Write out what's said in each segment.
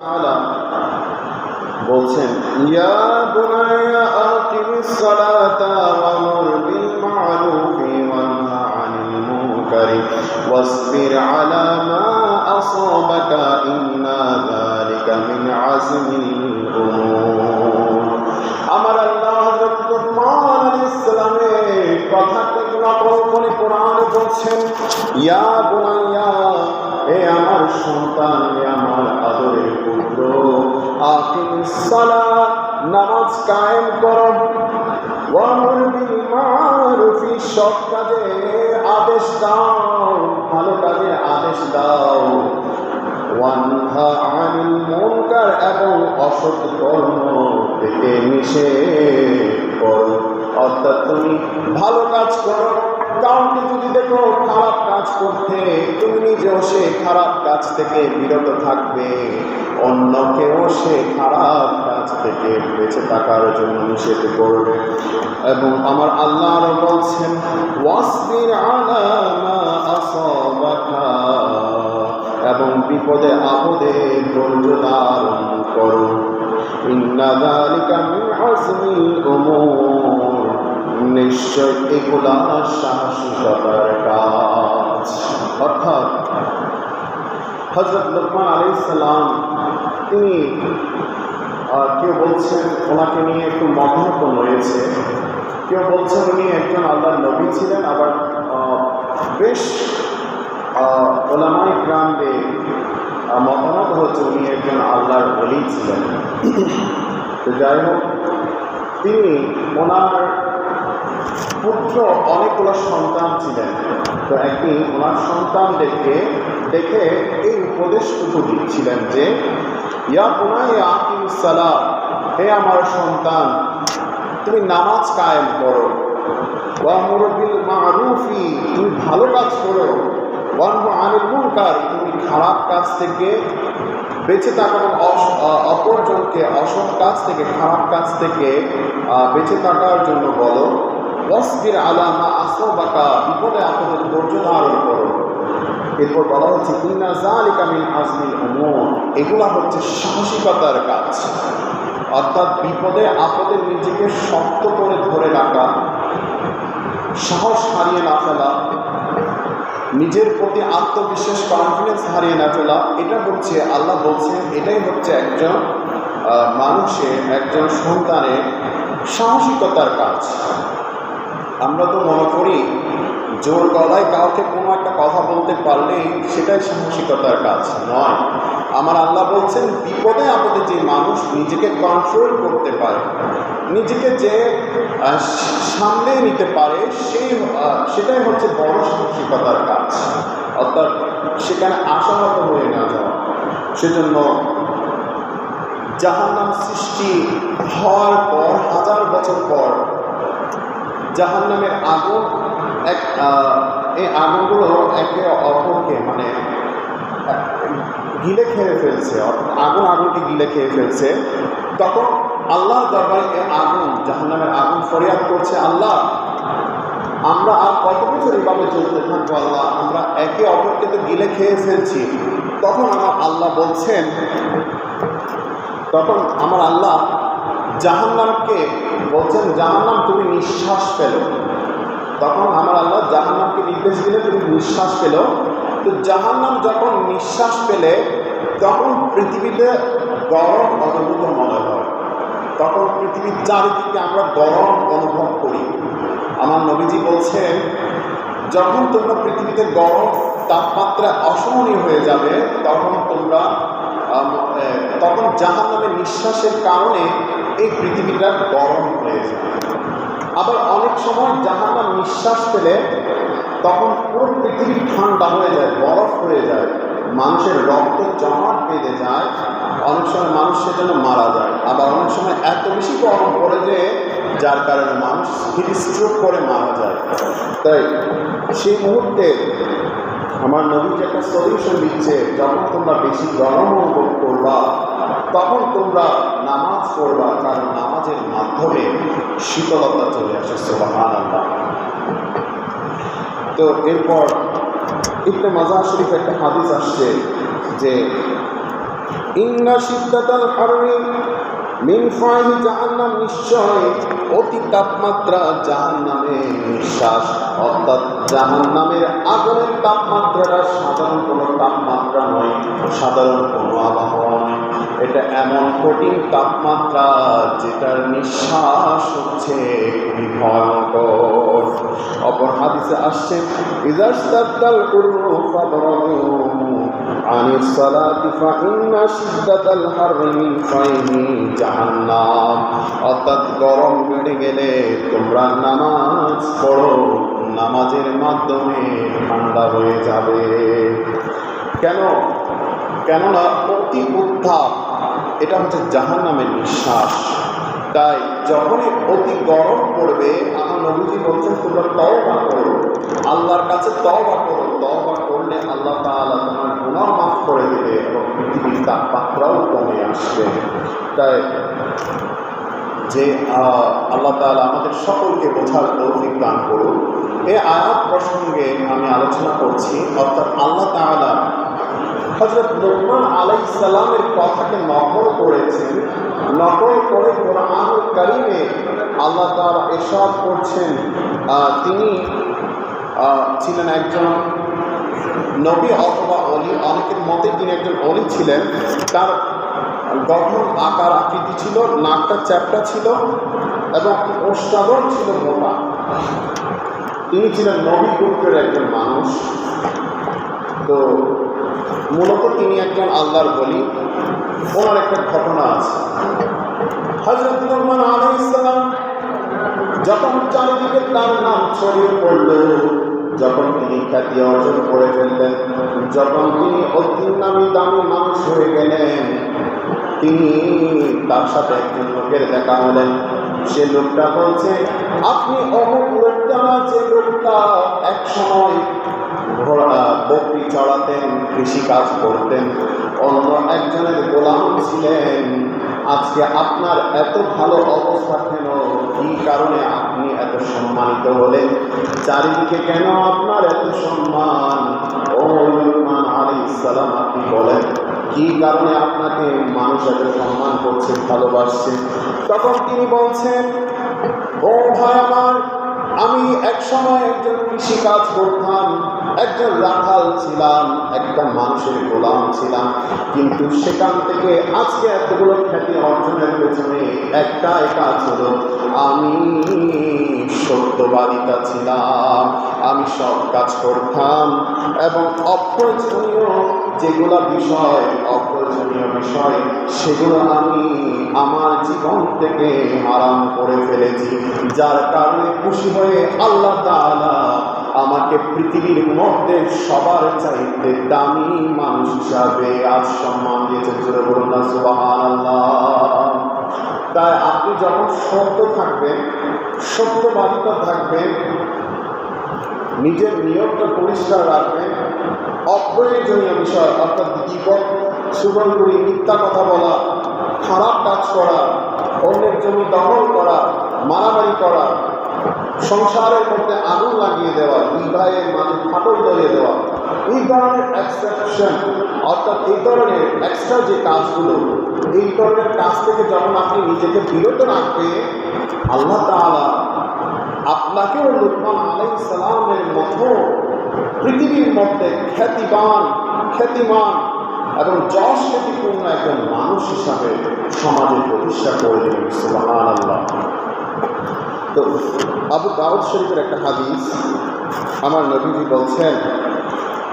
তাআলা বলছেন, ইয়া বুনাইয়া আকিমিস সালাতা ওয়ামুর বিল মা'রুফি ওয়ানহা আনিল মুনকারি ওয়াসবির আলা মা আসাবাকা ইন্না যালিকা মিন আযমিল উমুর। আমার আল্লাহ হযরত লুকমান আলাইহিস সালামের কথাকে করে কোরআনে বলছেন, ইয়া বুনাইয়া, হে আমার সন্তান, হে আমার আদরের পুত্র, আকিমিস সালাত, নামাজ কায়েম করো, ওয়ামুর বিল মা'রুফি, সৎ কাজে আদেশ দাও, ভালো কাজে আদেশ দাও, ওয়ানহা আনিল মুনকার, এবং অসৎ কর্ম থেকে নিষেধ করো। অর্থাৎ তুমি ভালো কাজ করো। কাউকে যদি দেখো খারাপ কাজ করতে, তুমি নিজেও সে খারাপ কাজ থেকে বিরত থাকবে, অন্যকেও সে খারাপ কাজ থেকে বেঁচে থাকার জন্য নিষেধ করবে। এবং আমার আল্লাহ আরো বলছেন, ওয়াসবির আলা মা আসাবাকা, এবং বিপদে আপদে ধৈর্য ধারণ করো। ইন্না যালিকা মিন আযমিল উমুর, নিশ্চয় এগুলা সাহসিকতার কাজ। অর্থাৎ হযরত লুকমান আলাইহিস সালাম, তিনি কেউ বলছেন ওনাকে নিয়ে একটু মতামত রয়েছে, কেউ বলছেন উনি একজন আল্লাহর নবী ছিলেন, আবার বেশ ওলামায়ে কিরামদের মতামত হচ্ছে উনি একজন আল্লাহর ওলি ছিলেন। তো যাই হোক, তিনি ওনার পুত্র অনেকগুলো সন্তান ছিলেন। তো একদিন ওনার সন্তানদেরকে দেখে এই উপদেশটুকু দিচ্ছিলেন যে, ইয়া বুনাইয়া আকিমিস সালাত, হে আমার সন্তান, তুমি নামাজ কায়েম করো, ওয়ামুর বিল মা'রুফি, তুমি ভালো কাজ করো, ওয়ানহা আনিল মুনকার, তুমি খারাপ কাজ থেকে বেঁচে থাকা, অপরজনকে অসৎ কাজ থেকে, খারাপ কাজ থেকে বেঁচে থাকার জন্য বলো। ওয়াসবির আলা মা আসাবাকা, বিপদে আপদে ধৈর্য ধারণ করো। এরপর বলা হচ্ছে, ইন্না যালিকা মিন আযমিল উমুর, এগুলা হচ্ছে সাহসিকতার কাজ। অর্থাৎ বিপদে আপদে নিজেকে শক্ত করে ধরে রাখা, সাহস হারিয়ে না ফেলা, নিজের প্রতি আত্মবিশ্বাস, কনফিডেন্স হারিয়ে না ফেলা, এটা হচ্ছে আল্লাহ বলছেন, এটাই হচ্ছে একজন মানুষের, একজন সন্তানের সাহসিকতার কাজ। আমরা তো মনে করি জোর গলায় কাউকে কোনো একটা কথা বলতে পারলেই সেটাই সাহসিকতার কাজ নয়। আমার আল্লাহ বলছেন, বিপদে আপদে যে মানুষ নিজেকে কন্ট্রোল করতে পারে, নিজেকে যে সামলে নিতে পারে, সেটাই হচ্ছে বড় সাহসিকতার কাজ। অর্থাৎ সেখানে আশাহত হয়ে না যাওয়া। সেজন্য জাহান্নাম সৃষ্টি হওয়ার পর, 1000 বছর পর জাহান্নামের আগুন, এই আগুনগুলো একে অপরকে মানে গিলে খেয়ে ফেলছে, আগুনকে গিলে খেয়ে ফেলছে। তখন আল্লাহর দরবারে এই আগুন, জাহান্নামের আগুন ফরিয়াদ করছে, আল্লাহ, আমরা আর কত বছর এইভাবে চলতে থাকবো আল্লাহ, আমরা একে অপরকে তো গিলে খেয়ে ফেলছি। তখন আমার আল্লাহ বলছেন, তখন আমার আল্লাহ জাহান্নামকে বলছেন, জাহান্নাম তুমি নিঃশ্বাস ফেলো। তখন আমার আল্লাহ জাহান্নামকে নির্দেশ দিলে তুমি নিঃশ্বাস ফেলো। তো জাহান্নাম যখন নিঃশ্বাস পেলে, তখন পৃথিবীতে গরম অনুভূত মনে হয়। তখন পৃথিবীর চারিদিকে আমরা গরম অনুভব করি। আমার নবীজি বলছেন, যখন তোমরা পৃথিবীতে গরম তাপমাত্রা অসহনীয় হয়ে যাবে, তখন জাহান্নামের নিঃশ্বাসের কারণে এই পৃথিবীটা গরম হয়ে যায়। আবার অনেক সময় জাহান্নাম নিঃশ্বাস পেলে তখন পুরো পৃথিবী ঠান্ডা হয়ে যায়, বরফ হয়ে যায়, মানুষের রক্ত জমাট বেঁধে যায়, অনেক সময় মানুষ সেজন্য মারা যায়। আবার অনেক সময় এত বেশি গরম পড়ে যে যার কারণে মানুষ হিট স্ট্রোক করে মারা যায়। তাই সেই মুহূর্তে আমার নবীজি একটা সলিউশন দিচ্ছে, যখন তোমরা বেশি গরম অনুভব করবা, তখন তোমরা নামাজ পড়বা, কারণ নামাজের মাধ্যমে শীতলতা চলে আসে। সুবহানাল্লাহ। তো এরপর ইবনে মাজাহ শরীফ একটা হাদিস আসছে যে ইন্না শিদ্দাতাল হাররি মিন ফাইহি জাহান্নাম, নিশ্চয় অতি তাপমাত্রা জাহান্নামে নিঃশ্বাস, অর্থাৎ জাহান্নামের আগুনের তাপমাত্রাটা সাধারণ কোনো তাপমাত্রা নয়, সাধারণ কোনো আবহাওয়া নয়। এটা এমন কঠিন তাপমাত্রা যেটার নিঃশ্বাস হচ্ছে খুবই ভয়ঙ্কর। অপর হাদিসে আসছে ইজাস্তাদাল কুরু ফাবরাদু আনিস সালাতি ফাইন্না শিদ্দাতাল হাররি মিন ফাইহি জাহান্নাম, অর্থাৎ গরম বেড়ে গেলে তোমরা নামাজ পড়ো, নামাজের মাধ্যমে ঠান্ডা হয়ে যাবে। কেননা অতি উত্তাপ এটা হচ্ছে জাহান্নামের নিঃশ্বাস। তাই যখনই অতি গরম পড়বে আমার নবীজি বলছেন তোমরা তওবা করো, আল্লাহর কাছে তওবা করো। তওবা করলে আল্লাহ তাআলা তোমার গুনাহ মাফ করে দেবে এবং পৃথিবীর তাপমাত্রাও কমে আসবে। তাই যে আল্লাহ তাআলা আমাদের সকলকে বোঝার তৌফিক দান করুন। এই আয়াত প্রসঙ্গে আমি আলোচনা করছি, অর্থাৎ আল্লাহ তাআলা হযরত লুকমান আলাইহিস সালামের কথাকে নকল করেছেন। নকল করে কোরআনুল কারীমে আল্লাহ তাআলা ইরশাদ করছেন, তিনি ছিলেন একজন নবী অথবা অলি। অনেকের মতে তিনি একজন অলি ছিলেন। তার গঠন আকার আকৃতি ছিল, নাকটা চ্যাপ্টা ছিল এবং ওষ্ঠাধর ছিল মোটা। তিনি ছিলেন নবী গোত্রের একজন মানুষ। তো মূলত তিনি একজন আল্লাহর ওলি। ওনার একটা ঘটনা আছে। হযরত লুকমান আলাইহিস সালাম যখন চারিদিকে তার নাম ছড়িয়ে পড়ল, যখন তিনি খ্যাতি অর্জন করে ফেললেন, যখন তিনি অতি নামী দামি মানুষ হয়ে গেলেন, তিনি তার সাথে একজন লোকের দেখা হলেন। সে লোকটা বলছে, আপনি অমুক লোকটা না, যে লোকটা এক সময় ঘোড়া বকরি চড়াতেন, কৃষি কাজ করতেন, অন্য একজনের গোলাম ছিলেন। আজকে আপনার এত ভালো অবস্থা কেন? কি কারণে আপনি এত সম্মানিত হলেন? চারিদিকে কেন আপনার এত সম্মান? ও লুকমান আলাইহিস সালাম, আপনি বলেন কি কারণে আপনাকে মানুষ এত সম্মান করছে, ভালোবাসছে? তখন তিনি বলছেন, ও ভাই আমার, আমি এক সময় একজন কৃষি কাজ করতাম, একজন রাখাল ছিলাম, একটা মানুষের গোলাম ছিলাম, কিন্তু সেখান থেকে আজকে এতগুলো খ্যাতি অর্জনের পেছনে একটাই কাজ হলো, আমি সত্যবাদিতা ছিলাম। আমি সব কাজ করতাম এবং অপ্রয়োজনীয় যেগুলো বিষয়, অপ্রয়োজনীয় বিষয়, সেগুলো আমি আমার জীবন থেকে হারাম করে ফেলেছি, যার কারণে খুশি হয়ে আল্লাহ তাআলা আমাকে পৃথিবীর মধ্যে সবার চাইতে দামি মানুষ হিসাবে আজ সম্মান দিয়েছেন। জোরে বলুন না সুবহানাল্লাহ। তাই আপনি যখন সত্য থাকবেন, সত্যবাদিতা থাকবেন, নিজের নিয়মটা পরিষ্কার রাখবেন, অপ্রয়োজনীয় বিষয় অর্থাৎ গীবত, সুগন্ধি, মিথ্যা কথা বলা, খারাপ কাজ করা, অন্যের জমি দখল করা, মারামারি করা, সংসারের মধ্যে আগুন লাগিয়ে দেওয়া, দুই ভাইয়ের মাঝে ফাটল ধরিয়ে দেওয়া, এই ধরনের এক্সেপশন অর্থাৎ এই ধরনের এক্সট্রা যে কাজগুলো, এই ধরনের কাজ থেকে যখন আপনি নিজেকে বিরত রাখবে, আল্লাহ তাআলা আপনাকেও লুকমান আলাইহিস সালামের মতো পৃথিবীর মধ্যে খ্যাতিমান এবং যশ খ্যাতিপূর্ণ একজন মানুষ হিসাবে সমাজে প্রতিষ্ঠা করে দেবেন। সুবহানাল্লাহ। তো আবু দাউদ শরীফের একটা হাদিস, আমার নবীজি বলছেন,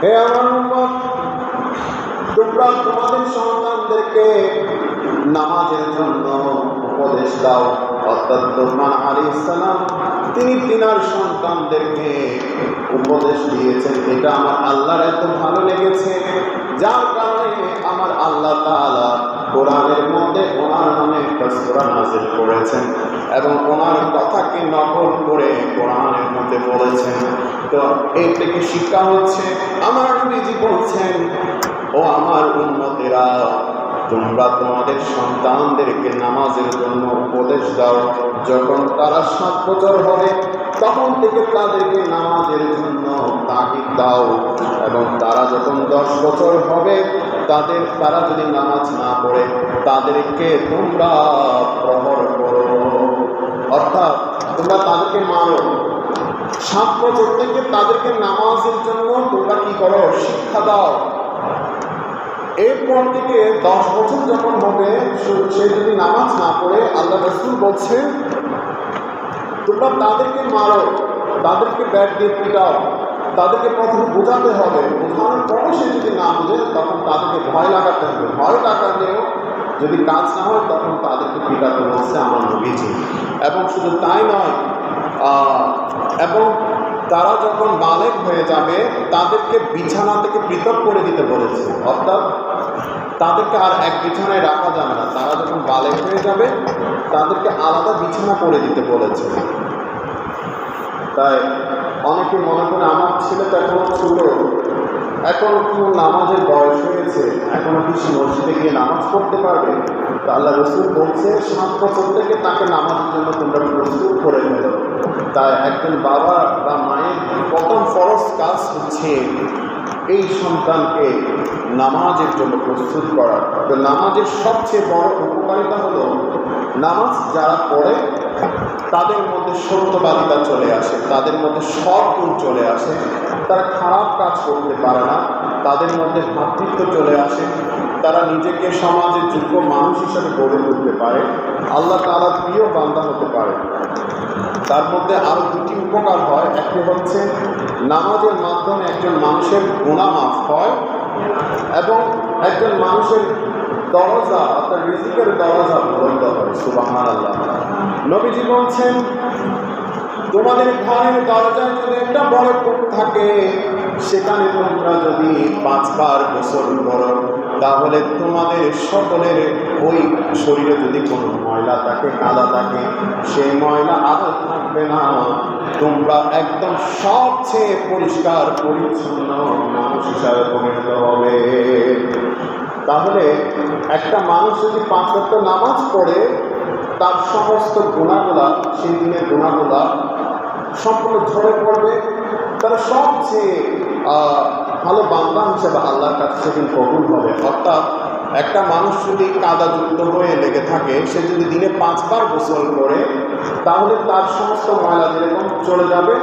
হে আমার উম্মত, তোমরা তোমাদের সন্তানদেরকে নামাজের জন্য উপদেশ দাও। অর্থাৎ লুকমান আলাইহিস সালাম তিনি তিনার সন্তানদেরকে উপদেশ দিয়েছেন। এটা আমার আল্লাহর এত ভালো লেগেছে, যার কারণে আমার আল্লাহ তাআলা কোরআনের মধ্যে ওনার নামে একটা সূরা নাযিল করেছেন এবং ওনার কথাকে নকল করে কোরআনের মধ্যে বলেছেন। তো এই থেকে শিক্ষা হচ্ছে, আমার নবীজি বলছেন, ও আমার উম্মতেরা, তোমরা তোমাদের সন্তানদেরকে নামাজের জন্য উপদেশ দাও। যখন তারা 7 বছর হবে তখন থেকে তাদেরকে নামাজের জন্য তাগিদ দাও এবং তারা যখন 10 বছর হবে তারা যদি নামাজ না পড়ে তাদেরকে তোমরা প্রহর করো, অর্থাৎ তোমরা তাদেরকে মারো। 7 বছর থেকে তাদেরকে নামাজের জন্য তোমরা কি করো, শিক্ষা দাও। এরপর থেকে 10 বছর যখন হবে সে যদি নামাজ না পড়ে, আল্লাহ রাসূল বলছেন তোমরা তাদেরকে মারো, তাদেরকে ব্যাট দিয়ে পিটাও, তাদেরকে প্রথমে বোঝাতে হবে। বোঝানোর পরে সে যদি না বোঝে তখন তাদেরকে ভয় লাগাতে হবে। ভয় লাগালেও যদি কাজ না হয় তখন তাদেরকে পিটাতে বলছে আমার নবীজি। এবং শুধু তাই নয়, এবং তারা যখন বালেগ হয়ে যাবে তাদেরকে বিছানা থেকে পৃথক করে দিতে বলেছে, অর্থাৎ তাদেরকে আর এক বিছানায় রাখা যাবে না। তারা যখন বালেগ হয়ে যাবে তাদেরকে আলাদা বিছানা করে দিতে বলেছে। তাই অনেকে মনে করে আমার ছেলে তো এখনো ছোট, এখনো কি নামাজের বয়স হয়েছে, এখনো কি মসজিদে গিয়ে নামাজ পড়তে পারবে? তো আল্লাহ রাসূল বলছে 7 বছর থেকে তাকে নামাজের জন্য তোমরা প্রস্তুত করে ফেলো। তাই একজন বাবা বা মায়ের প্রথম ফরজ কাজ হচ্ছে এই সন্তানকে নামাজের জন্য প্রস্তুত করা। তো নামাজের সবচেয়ে বড় উপকারিতা হলো নামাজ যারা পড়ে তাদের মধ্যে সত্যবাদিতা চলে আসে, তাদের মধ্যে সৎ গুণ চলে আসে, তারা খারাপ কাজ করতে পারে না, তাদের মধ্যে ভ্রাতৃত্ব চলে আসে, তারা নিজেকে সমাজের যোগ্য মানুষ হিসেবে গড়ে তুলতে পারে, আল্লাহ তাআলার প্রিয় বান্দা হতে পারে। তার মধ্যে আরও 2টি উপকার হয়। একটি হচ্ছে নামাজের মাধ্যমে একজন মানুষের গুনাহ মাফ হয় এবং একজন মানুষের দরজা অর্থাৎ রিজিকের দরজা বন্ধ হয়। সুবহানাল্লাহ। নবীজি বলছেন তোমাদের ঘরের দরজায় যদি একটা বড় কূপ থাকে, সেখানে তোমরা যদি 5 বার গোসল করো তাহলে তোমাদের সকলের ওই শরীরে যদি কোনো ময়লা থাকে, কাদা থাকে, সেই ময়লা আর থাকবে না। তোমরা একদম সবচেয়ে পরিষ্কার পরিচ্ছন্ন মানুষ হিসাবে পরিণত হবে। তাহলে একটা মানুষ যদি 5 ওয়াক্ত নামাজ পড়ে তার সমস্ত গুনাহগুলা, সেই দিনের গুনাহগুলা সম্পূর্ণ ঝরে পড়বে। তারা সবচেয়ে ভালো বান্দা হিসেবে আল্লাহর কাছে সেদিন কবুল হবে। অর্থাৎ একটা মানুষ যদি কাদাযুক্ত হয়ে লেগে থাকে, সে যদি দিনে 5 বার গোসল করে তাহলে তার সমস্ত ময়লা যেরকম চলে যাবে।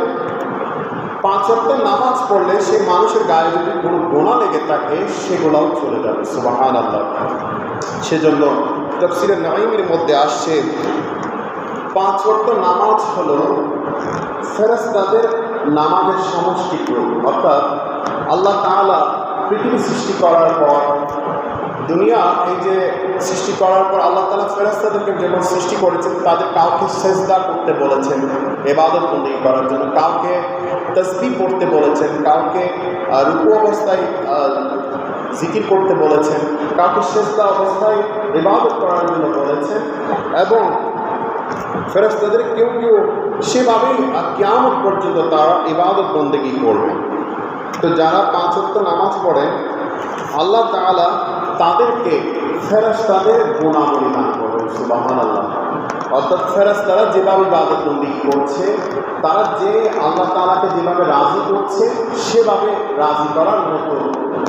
5 ওয়াক্ত নামাজ পড়লে সেই মানুষের গায়ে যদি কোনো গোনা লেগে থাকে সেগুলোও চলে যাবে। সুবহানাল্লাহ। সেজন্য তাফসীরে নাঈমের মধ্যে আসছে 5 ওয়াক্ত নামাজ হলো ফেরেশতাদের নামাজের সমষ্টিক রূপ। অর্থাৎ আল্লাহ তাআলা পৃথিবী সৃষ্টি করার পর, দুনিয়া এই যে সৃষ্টি করার পর আল্লাহ তাআলা ফেরেশতাদেরকে যেমন সৃষ্টি করেছেন, তাদের কাউকে সেজদা করতে বলেছেন ইবাদত বন্দেগী করার জন্য, কাউকে তাসবিহ পড়তে বলেছেন, কাউকে রুকু অবস্থায় জিকির করতে বলেছেন, কাউকে সেজদা অবস্থায় ইবাদত করার জন্য বলেছেন। এবং ফেরেশতাদের কেউ কেউ সেভাবেই কিয়ামত পর্যন্ত তারা ইবাদত বন্দেগী করবে। তো যারা 5 ওয়াক্ত নামাজ পড়ে আল্লাহ তাআলা তাদেরকে ফেরেশতাদের গুণাবলী দান করবেন। সুবহানাল্লাহ। অর্থাৎ ফেরেশতারা যেভাবে ইবাদত বন্দেগী করছে, তারা যে আল্লাহ তাআলাকে যেভাবে রাজি করছে সেভাবে রাজি করার মতো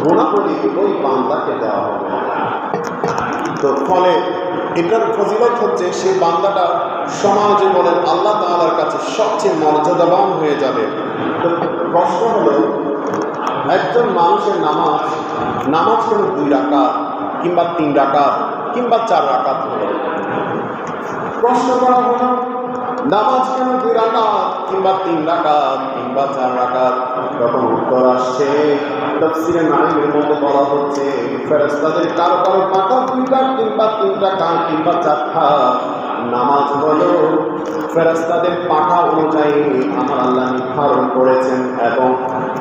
গুণাবলী ওই বান্দাকে দেওয়া হবে। তো ফলে এটার ফজিলত হচ্ছে সেই বান্দাটা সমাজে বলেন আল্লাহ তাআলার কাছে সবচেয়ে মর্যাদাবান হয়ে যাবে। তো প্রশ্ন হলো, একজন মানুষের নামাজ কেন 2 রাকাত কিংবা 3 রাকাত কিংবা 4 রাকাত হলো? প্রশ্ন করা হলো নামাজ কেন 2 রাকাত কিংবা 3 রাকাত কিংবা 4 রাকাত? তখন উত্তর আসছে তাফসীরে নাঈমের মধ্যে বলা হচ্ছে ফেরেশতাদের কারো কারো পাকা 2 রাকাত কিংবা 3 রাকাত কিংবা 4 রাকাত। নামাজ হলো ফেরেশতাদের পাঠা অনুযায়ী আমার আল্লাহ নির্ধারণ করেছেন এবং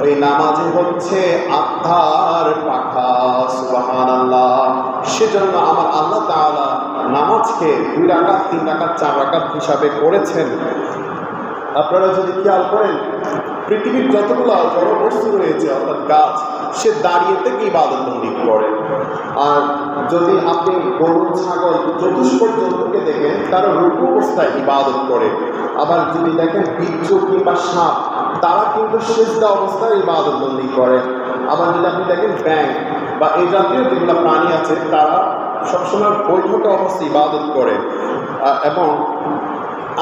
ওই নামাজে হচ্ছে আত্মার পাঠা। সুবহানাল্লাহ। সেজন্য আমার আল্লাহ তাআলা নামাজকে 2 রাকাত 3 রাকাত 4 রাকাত হিসাবে করেছেন। আপনারা যদি খেয়াল করেন পৃথিবীর যতগুলো জড় বস্তু রয়েছে অর্থাৎ গাছ, সে দাঁড়িয়ে থেকে ইবাদত বন্দেগী করে। আর যদি আপনি গরু, ছাগল, চতুষ্পদ জন্তুকে দেখেন তারা রুকু অবস্থায় ইবাদত করে। আবার যদি দেখেন বিচ্ছু কিংবা সাপ, তারা কিন্তু সিজদা অবস্থায় ইবাদত বন্দেগী করে। আবার যদি আপনি দেখেন ব্যাঙ, বা এই জাতীয় যেগুলো প্রাণী আছে তারা সবসময় বৈঠকে অবশ্যই ইবাদত করে। এবং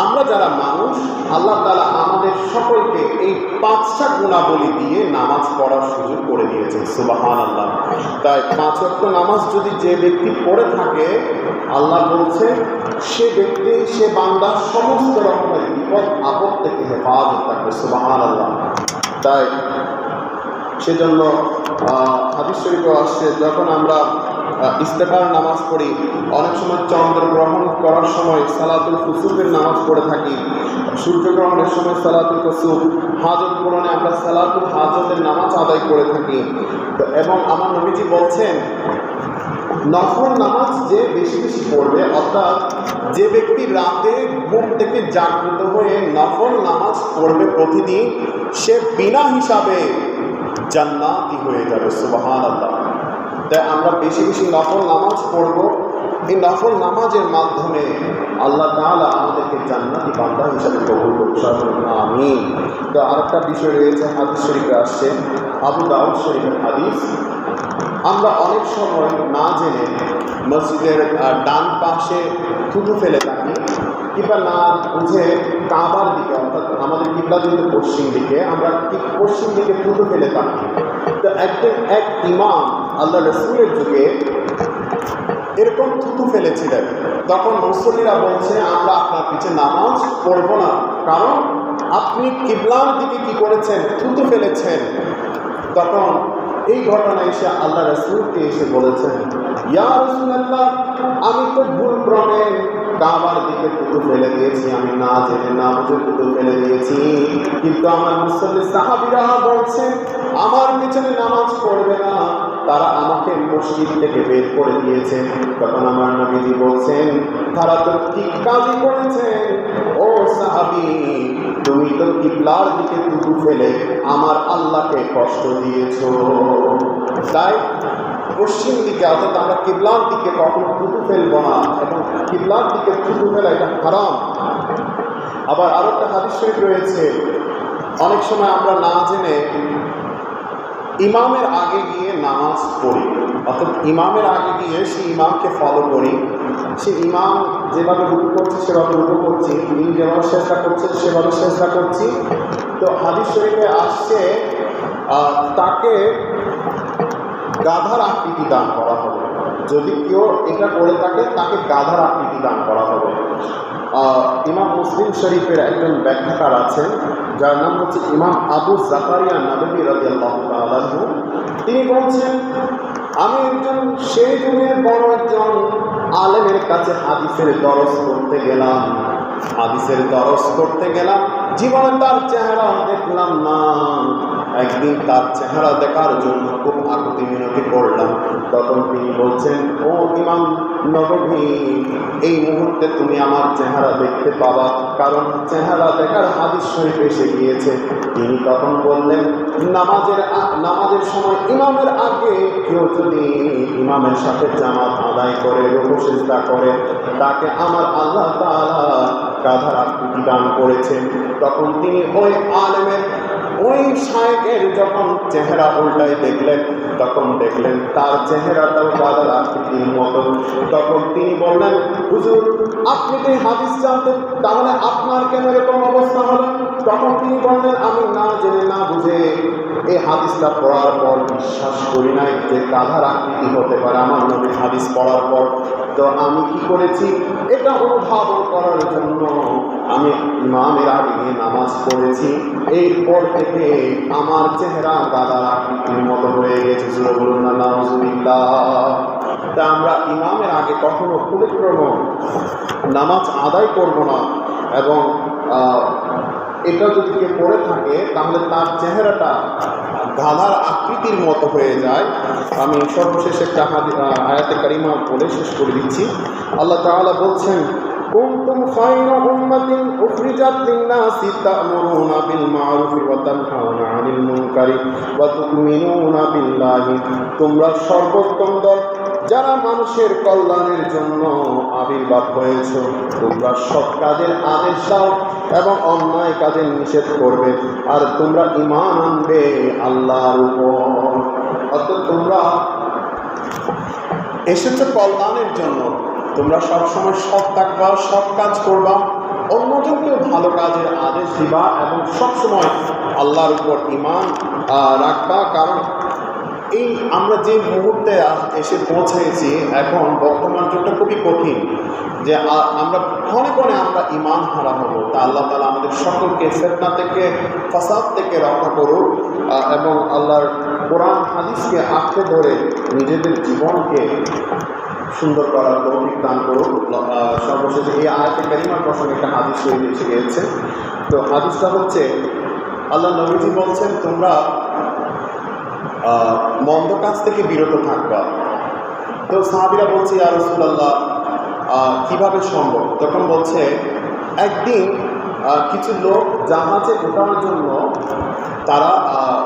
আমরা যারা মানুষ, আল্লাহ তাআলা আমাদের সকলকে এই 5টা গুণাবলী দিয়ে নামাজ পড়ার সুযোগ করে দিয়েছেন। সুবহানাল্লাহ। তাই 5 ওয়াক্ত নামাজ যদি যে ব্যক্তি পড়ে থাকে, আল্লাহ বলছেন সে ব্যক্তি, সে বান্দা সমস্ত রকমের বিপদ আপদ থেকে হেফাজত থাকবে। সুবহানাল্লাহ। তাই সেজন্য হাদিস শরীফে আসছে, যখন আমরা ইস্তেখার নামাজ পড়ি, অনেক সময় চন্দ্রগ্রহণ করার সময় সালাতুল কুসুফের নামাজ পড়ে থাকি, সূর্যগ্রহণের সময় সালাতুল কুসুফ, হাজত পূরণে আমরা সালাতুল হাজতের নামাজ আদায় করে থাকি। এবং আমার নবীজি বলছেন নফল নামাজ যে বেশি বেশি পড়বে, অর্থাৎ যে ব্যক্তি রাতে ঘুম থেকে জাগ্রত হয়ে নফল নামাজ পড়বে প্রতিদিন, সে বিনা হিসাবে জান্নাতি হয়ে যাবে। সুবহানাল্লাহ। তাই আমরা বেশি বেশি নফল নামাজ পড়ব। এই নফল নামাজের মাধ্যমে আল্লাহ তাআলা আমাদেরকে জান্নাতি বান্দা হিসাবে কবুল করুন। আমিন। তো আরেকটা বিষয় রয়েছে, হাদিস শরীফে আসছে, আবু দাউদ শরীফের হাদিস, আমরা অনেক সময় না জেনে মসজিদের ডান পাশে থুতু ফেলে থাকি, কিংবা না বুঝে কাবার দিকে, অর্থাৎ আমাদের কিবলা যেহেতু পশ্চিম দিকে, আমরা ঠিক পশ্চিম দিকে থুতু ফেলে থাকি। তো একদিন এক ইমাম আল্লাহ রসুলের যুগে এরকম থুতু ফেলেছিলেন। তখন মুসল্লিরা বলছে আমরা আপনার পিছে নামাজ পড়ব না, কারণ আপনি কিবলার দিকে কি করেছেন, থুতু ফেলেছেন। তখন এই ঘটনা এসে আল্লাহ রসুলকে এসে বলেছেন, ইয়া রাসূলুল্লাহ, আমি তো ভুল ক্রমে কাবার দিকে থুতু ফেলে দিয়েছি, আমি না জেনে না বুঝে থুতু ফেলে দিয়েছি, কিন্তু আমার মুসল্লি সাহাবীরা বলছে আমার পিছনে নামাজ পড়বে না, তারা আমাকে মসজিদ থেকে বের করে দিয়েছে। তখন আমার নবীজি বলছেন তারা তো ঠিক কাজই করেছেন, ও সাহাবী, তুমি তো কিবলার দিকে থুতু ফেলে আমার আল্লাহকে কষ্ট দিয়েছ। তাই পশ্চিম দিকে, অর্থাৎ আমরা কিবলার দিকে কখনো থুতু ফেলবো না, এবং কিবলার দিকে থুতু ফেলা এটা হারাম। আবার আরো একটা হাদিস শরীফ রয়েছে, অনেক সময় আমরা না জেনে ইমামের আগে গিয়ে নামাজ পড়ি, অর্থাৎ ইমামের আগে গিয়ে সেই ইমামকে ফলো করি, সে ইমাম যেভাবে রুকু করছে সেভাবে রুকু করছি, তিনি যেভাবে চেষ্টা করছে সেভাবে চেষ্টা করছি। তো হাদিস শরীফে আসছে তাকে গাধার আকৃতি দান করা হবে, যদি কেউ এটা করে থাকে তাকে গাধার আকৃতি দান করা হবে। ইমাম মুসলিম শরীফের একজন ব্যাখ্যাকার আছেন, যার নাম হচ্ছে ইমাম আবু জাকারিয়া নদভী রাদিয়াল্লাহু তাআলা আনহু। তিনি বলছেন আমি একজন সেই যুগের বড় একজন আলেমের কাছে হাদিসের দরস করতে গেলাম, জীবনে তার চেহারা দেখলাম না। একদিন তার চেহারা দেখার জন্য খুব আকুতি মিনতি করলাম। তখন তিনি বলছেন, ও ইমাম নববী, এই মুহূর্তে তুমি আমার চেহারা দেখতে পাবা, কারণ চেহারা দেখার হাদিস শরীফ এসে গিয়েছে। তিনি তখন বললেন, নামাজের সময় ইমামের আগে কেউ যদি ইমামের সাথে জামাত আদায় করে, রুকু সিজদা করে, তাকে আমার আল্লাহ তাআলা গাধার আকৃতি দান করেছেন। তখন তিনি ওই আলেমের, ওই শায়েখের যখন চেহারা উল্টায় দেখলেন, তখন দেখলেন তার চেহারাটাও গাধার আকৃতির মতো। তখন তিনি বললেন, হুজুর, আপনি তো হাদিস জানতেন, তাহলে আপনার কেন এরকম অবস্থা হলো? তখন তিনি বললেন, আমি না জেনে না বুঝে এই হাদিসটা পড়ার পর বিশ্বাস করি নাই যে গাধার আকৃতি হতে পারে আমার নবীর হাদিস পড়ার পর। তো আমি কি করেছি, এটা অনুধাবন করার জন্য আমি ইমামের আগে গিয়ে নামাজ পড়েছি। এরপর থেকে আমার চেহারা গাধার আকৃতির মতো হয়ে গেছে। বলুন না নাউজুবিল্লাহ। তা আমরা ইমামের আগে কখনো পরিক্রম নামাজ আদায় করব না, এবং এটা যদি কেউ পড়ে থাকে তাহলে তার চেহারাটা গাধার আকৃতির মতো হয়ে যায়। আমি সর্বশেষ একটা আয়াতে কারিমা বলে শেষ করে দিচ্ছি। আল্লাহ তাআলা বলছেন, কুনতুম খায়রা উম্মাতিন উখরিজাত লিন-নাসি তা'মুরুনা বিল মা'রুফি ওয়া তানহাউনা 'আনিল মুনকারি ওয়া তু'মিনুনা বিল্লাহি, তোমরা সর্বোত্তম দল যারা মানুষের কল্যাণের জন্য আবির্ভাব হয়েছ। তোমরা সৎ কাজের আদেশ দাও এবং অন্যায় কাজের নিষেধ করবে, আর তোমরা ঈমান আনবে আল্লাহর উপর। অর্থাৎ তোমরা এসেছে কল্যাণের জন্য। তোমরা সবসময় সৎ থাকবা, সৎ কাজ করবা, অন্যজনকেও ভালো কাজের আদেশ দিবা এবং সবসময় আল্লাহর উপর ঈমান রাখবা। কারণ এই আমরা যে মুহূর্তে এসে পৌঁছেছি, এখন বর্তমান যুগটা খুবই কঠিন, যে আমরা ক্ষণে ক্ষণে আমরা ঈমান হারা হব। তা আল্লাহ তাআলা আমাদের সকলকে ফিতনা থেকে, ফাসাদ থেকে রক্ষা করুক এবং আল্লাহর কোরআন হাদিসকে আঁকড়ে ধরে নিজেদের জীবনকে সুন্দর করার তৌফিক দান করুক। সর্বশেষে এই আয়াতে কারিমার প্রসঙ্গে একটা হাদিস এসে গিয়েছে। তো হাদিসটা হচ্ছে, আল্লাহ নবীজি বলছেন, তোমরা মন্দ কাজ থেকে বিরত থাকবা। তো সাহাবীরা বলছে, ইয়া রাসূলুল্লাহ কিভাবে সম্ভব? তখন বলছে, একদিন কিছু লোক জাহাজে ওঠার জন্য তারা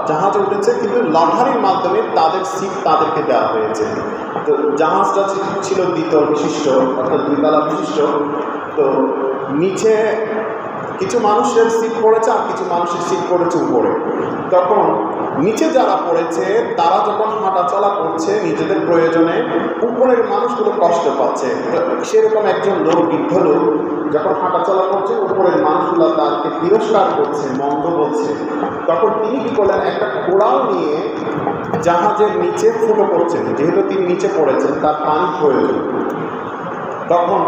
জাহাজে উঠেছে, কিন্তু লটারির মাধ্যমে তাদের সিট তাদেরকে দেওয়া হয়েছে। তো জাহাজটা ছিল দ্বিতল বিশিষ্ট, অর্থাৎ 2 তলা বিশিষ্ট। তো নিচে কিছু মানুষের সিট পড়েছে আর কিছু মানুষের সিট পড়েছে উপরে। তখন নিচে যারা পড়েছে তারা যখন হাঁটাচলা করছে নিজেদের প্রয়োজনে, উপরের মানুষগুলো কষ্ট পাচ্ছে। সেরকম একজন লোক, বৃদ্ধ লোক, যখন হাঁটাচলা করছে উপরের মানুষগুলো তাকে তিরস্কার করছে, মন্দ বলছে। তখন তিনি কী করলেন, একটা কোড়াল নিয়ে জাহাজের নিচে ফুটো করছেন। যেহেতু তিনি নিচে পড়েছেন, তার পানি প্রয়োজন। তখন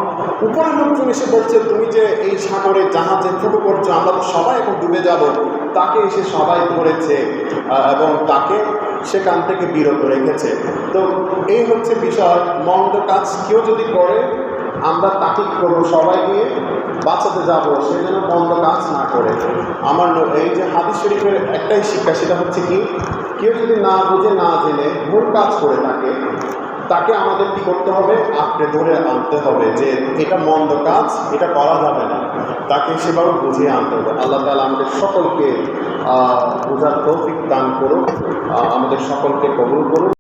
উপরের লোকজন এসে বলছে, তুমি যে এই সাগরে জাহাজে ফুটো করছো, আমরা তো সবাই এখন ডুবে যাব। তাকে এসে সবাই ধরেছে এবং তাকে সেখান থেকে বিরত রেখেছে। তো এই হচ্ছে বিষয়, মন্দ কাজ কেউ যদি করে আমরা তাকে কী করবো, সবাই গিয়ে বাঁচাতে যাব, সে যেন মন্দ কাজ না করে। আমার এই যে হাদিস শরীফের একটাই শিক্ষা, সেটা হচ্ছে কি, কেউ যদি না বুঝে না জেনে ভুল কাজ করে থাকে, তাকে আমাদের কী করতে হবে, আঁকড়ে ধরে আনতে হবে যে এটা মন্দ কাজ, এটা করা যাবে না। তাকে সেভাবে বুঝিয়ে আনতে হবে। আল্লাহ তাআলা আমাদের সকলকে বোঝার তৌফিক দান করুন, আমাদের সকলকে কবুল করুন।